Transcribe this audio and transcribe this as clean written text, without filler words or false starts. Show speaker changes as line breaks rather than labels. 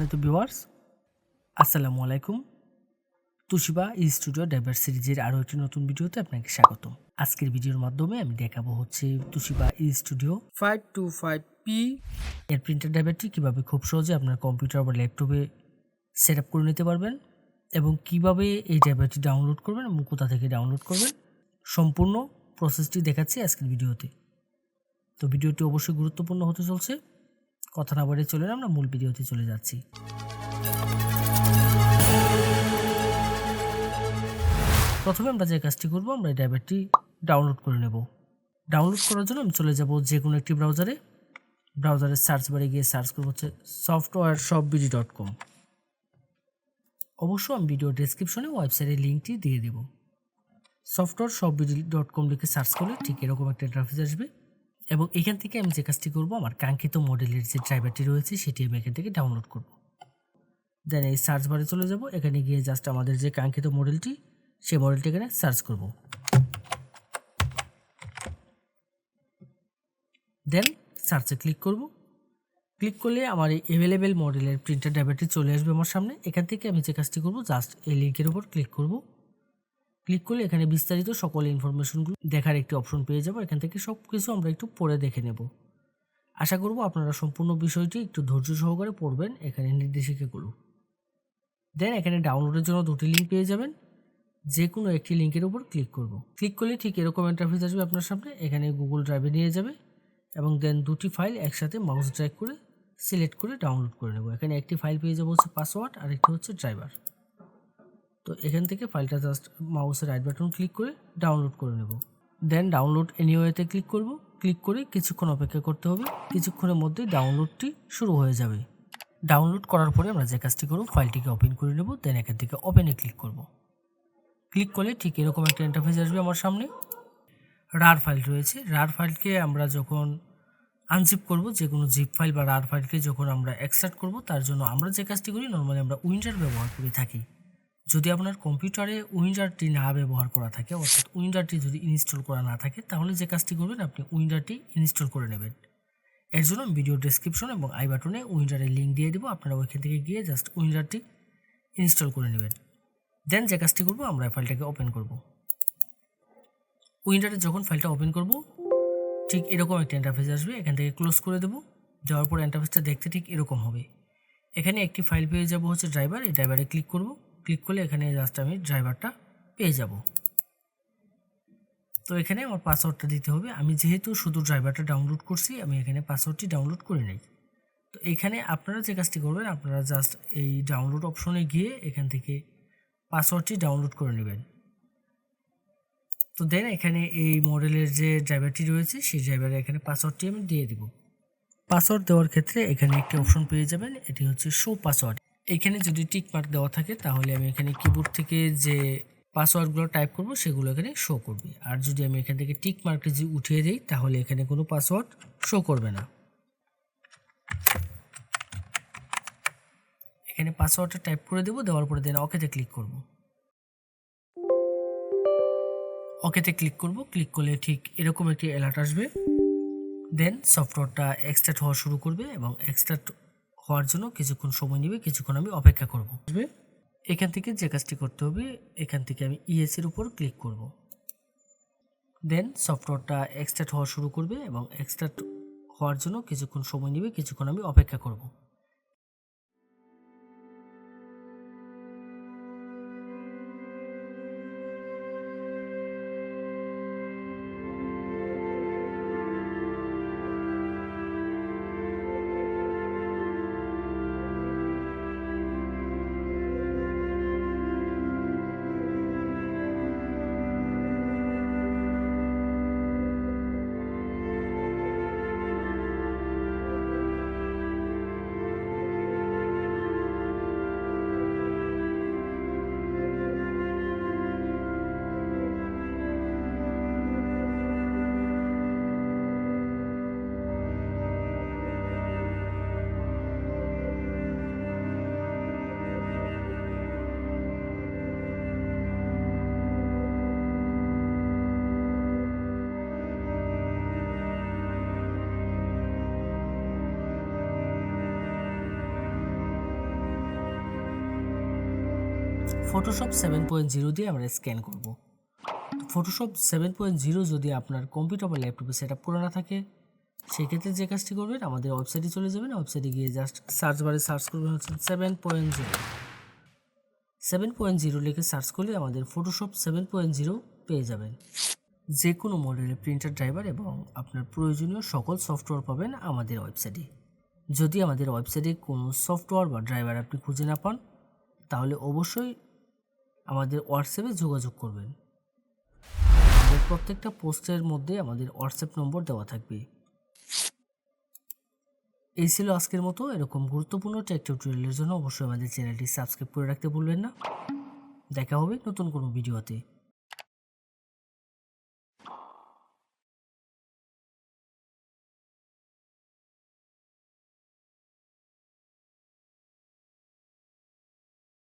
সম্মানিত ভিউয়ার্স, আসসালামু আলাইকুম। তুশিবা স্টুডিও ড্রাইভার সিরিজের আরও একটি নতুন ভিডিওতে আপনাকে স্বাগতম। আজকের ভিডিওর মাধ্যমে আমি দেখাবো হচ্ছে তুশিবা স্টুডিও 525P এর প্রিন্টার ড্রাইভারটি কীভাবে খুব সহজে আপনার কম্পিউটার বা ল্যাপটপে সেট আপ করে নিতে পারবেন এবং কিভাবে এই ড্রাইভারটি ডাউনলোড করবেন এবং কোথা থেকে ডাউনলোড করবেন, সম্পূর্ণ প্রসেসটি দেখাচ্ছি আজকের ভিডিওতে। তো ভিডিওটি অবশ্যই গুরুত্বপূর্ণ হতে চলছে। কথা না বাড়িয়ে চলে আমরা মূল ভিডিওতে চলে যাচ্ছি। প্রথমে আমরা যে কাজটি করব, আমরা এই ড্রাইভারটি ডাউনলোড করে নেব। ডাউনলোড করার জন্য আমি চলে যাব যে কোনো একটি ব্রাউজারের সার্চ বারে গিয়ে সার্চ করব হচ্ছে softwareshopbd.com। অবশ্য আমি ভিডিও ডেসক্রিপশনে ওয়েবসাইটের লিঙ্কটি দিয়ে দেব। softwareshopbd.com লিখে সার্চ করলে ঠিক এরকম একটা ইন্টারফেস আসবে এবং এখান থেকে আমি যে কাজটি করব, আমার কাঙ্ক্ষিত মডেলের যে ড্রাইভারটি রয়েছে সেটি আমি এখান থেকে ডাউনলোড করব। দেন এই সার্চ বারে চলে যাব, এখানে গিয়ে জাস্ট আমাদের যে কাঙ্ক্ষিত মডেলটি সেই মডেলটি এখানে সার্চ করব। দেন সার্চে ক্লিক করব। ক্লিক করলে আমার এই অ্যাভেলেবেল মডেলের প্রিন্টার ড্রাইভারটি চলে আসবে আমার সামনে। এখান থেকে আমি যে কাজটি করব, জাস্ট এই লিঙ্কের উপর ক্লিক করব। ক্লিক করলে এখানে বিস্তারিত সকল ইনফরমেশনগুলো দেখার একটি অপশন পেয়ে যাব। এখান থেকে সব কিছু আমরা একটু পড়ে দেখে নেব। আশা করব আপনারা সম্পূর্ণ বিষয়টি একটু ধৈর্য সহকারে পড়বেন এখানে নির্দেশিকাগুলো। দেন এখানে ডাউনলোডের জন্য দুটি লিঙ্ক পেয়ে যাবেন, যে কোনো একটি লিঙ্কের উপর ক্লিক করব। ক্লিক করলে ঠিক এরকম ইন্টারফেস আসবে আপনার সামনে। এখানে গুগল ড্রাইভে নিয়ে যাবে এবং দেন দুটি ফাইল একসাথে মাউস ড্র্যাগ করে সিলেক্ট করে ডাউনলোড করে নেব। এখানে একটি ফাইল পেয়ে যাবো হচ্ছে পাসওয়ার্ড আর একটি হচ্ছে ড্রাইভার। তো এখান থেকে ফাইলটা জাস্ট মাউসের রাইট বাটন ক্লিক করে ডাউনলোড করে নেব। দেন ডাউনলোড এনিওয়েতে ক্লিক করব। ক্লিক করে কিছুক্ষণ অপেক্ষা করতে হবে। কিছুক্ষণের মধ্যেই ডাউনলোডটি শুরু হয়ে যাবে। ডাউনলোড করার পরে আমরা যে কাজটি করব, ফাইলটিকে ওপেন করে নেব। দেন এখান থেকে ওপেনে ক্লিক করব। ক্লিক করলে ঠিক এরকম একটা ইন্টারফেস আসবে আমার সামনে। রার ফাইল রয়েছে। রার ফাইলকে আমরা যখন আনজিপ করব, যে কোনো জিপ ফাইল বা রার ফাইলকে যখন আমরা এক্সট্রাক্ট করব, তার জন্য আমরা যে কাজটি করি, নর্মালি আমরা উইন্ডার ব্যবহার করে থাকি। যদি আপনার কম্পিউটারে উইন্ডারটি না ব্যবহার করা থাকে, অর্থাৎ উইন্ডারটি যদি ইনস্টল করা না থাকে, তাহলে যে কাজটি করবেন, আপনি উইন্ডারটি ইনস্টল করে নেবেন। এর জন্য ভিডিও ডেসক্রিপশন এবং আই বাটনে উইন্ডারের লিঙ্ক দিয়ে দেবো। আপনারা ওইখান থেকে গিয়ে জাস্ট উইন্ডারটি ইনস্টল করে নেবেন। দেন যে কাজটি করব, আমরা ফাইলটাকে ওপেন করব। উইন্ডারে যখন ফাইলটা ওপেন করব, ঠিক এরকম একটা ইন্টারফেস আসবে। এখান থেকে ক্লোজ করে দেবো। যাওয়ার পর ইন্টারফেসটা দেখতে ঠিক এরকম হবে। এখানে একটি ফাইল পেয়ে যাব হচ্ছে ড্রাইভার। এই ড্রাইভারে ক্লিক করব। ক্লিক করলে এখানে জাস্ট আমি ড্রাইভারটা পেয়ে যাব। তো এখানে আমার পাসওয়ার্ডটা দিতে হবে। আমি যেহেতু শুধু ড্রাইভারটা ডাউনলোড করছি, আমি এখানে পাসওয়ার্ডটি ডাউনলোড করে নেই। তো এখানে আপনারা যে কাজটি করবেন, আপনারা জাস্ট এই ডাউনলোড অপশনে গিয়ে এখান থেকে পাসওয়ার্ডটি ডাউনলোড করে নেবেন। তো দেন এখানে এই মডেলের যে ড্রাইভারটি রয়েছে, সেই ড্রাইভারে এখানে পাসওয়ার্ডটি আমি দিয়ে দিব। পাসওয়ার্ড দেওয়ার ক্ষেত্রে এখানে একটি অপশন পেয়ে যাবেন, এটি হচ্ছে শো পাসওয়ার্ড। এখানে যদি টিক মার্ক দেওয়া থাকে, তাহলে আমি এখানে কিবোর্ড থেকে যে পাসওয়ার্ডগুলো টাইপ করব সেগুলো এখানে শো করবে। আর যদি আমি এখান থেকে টিক মার্কটি যদি উঠিয়ে দিই, তাহলে এখানে কোনো পাসওয়ার্ড শো করবে না। এখানে পাসওয়ার্ডটা টাইপ করে দেবো। দেওয়ার পরে দেন ওকেতে ক্লিক করব। ওকেতে ক্লিক করব। ক্লিক করলে ঠিক এরকম একটি অ্যালার্ট আসবে। দেন সফটওয়্যারটা এক্সট্রাক্ট হওয়া শুরু করবে এবং এক্সট্রাক্ট হওয়ার জন্য কিছুক্ষণ সময় নেবে। কিছুক্ষণ আমি অপেক্ষা করব। এখান থেকে যে কাজটি করতে হবে, এখান থেকে আমি ইএসের উপর ক্লিক করব। দেন সফটওয়্যারটা এক্সট্রাক্ট হওয়া শুরু করবে এবং এক্সট্রাক্ট হওয়ার জন্য কিছুক্ষণ সময় নেবে। কিছুক্ষণ আমি অপেক্ষা করব। ফটোশপ 7.0 দিয়ে আমরা স্ক্যান করব। ফটোশপ 7.0 যদি আপনার কম্পিউটার বা ল্যাপটপে সেট আপ করা না থাকে, সেক্ষেত্রে যে কাজটি করবেন, আমাদের ওয়েবসাইটে চলে যাবেন। ওয়েবসাইটে গিয়ে জাস্ট সার্চ বারে সার্চ করবেন হচ্ছে 7.0 লিখে সার্চ করলে আমাদের ফটোশপ 7.0 পেয়ে যাবেন। যে কোনো মডেলের প্রিন্টার ড্রাইভার এবং আপনার প্রয়োজনীয় সকল সফটওয়্যার পাবেন আমাদের ওয়েবসাইটে। যদি আমাদের ওয়েবসাইটে কোনো সফটওয়্যার বা ড্রাইভার আপনি খুঁজে না পান, তাহলে অবশ্যই আমাদের হোয়াটসঅ্যাপে যোগাযোগ করবেন। আমাদের প্রত্যেকটা পোস্টের মধ্যে আমাদের হোয়াটসঅ্যাপ নম্বর দেওয়া থাকবে। এই ছিল আজকের মতো। এরকম গুরুত্বপূর্ণ টেক টিউটোরিয়ালের জন্য অবশ্যই আমাদের চ্যানেলটি সাবস্ক্রাইব করে রাখতে ভুলবেন না। দেখা হবে নতুন কোনো ভিডিওতে।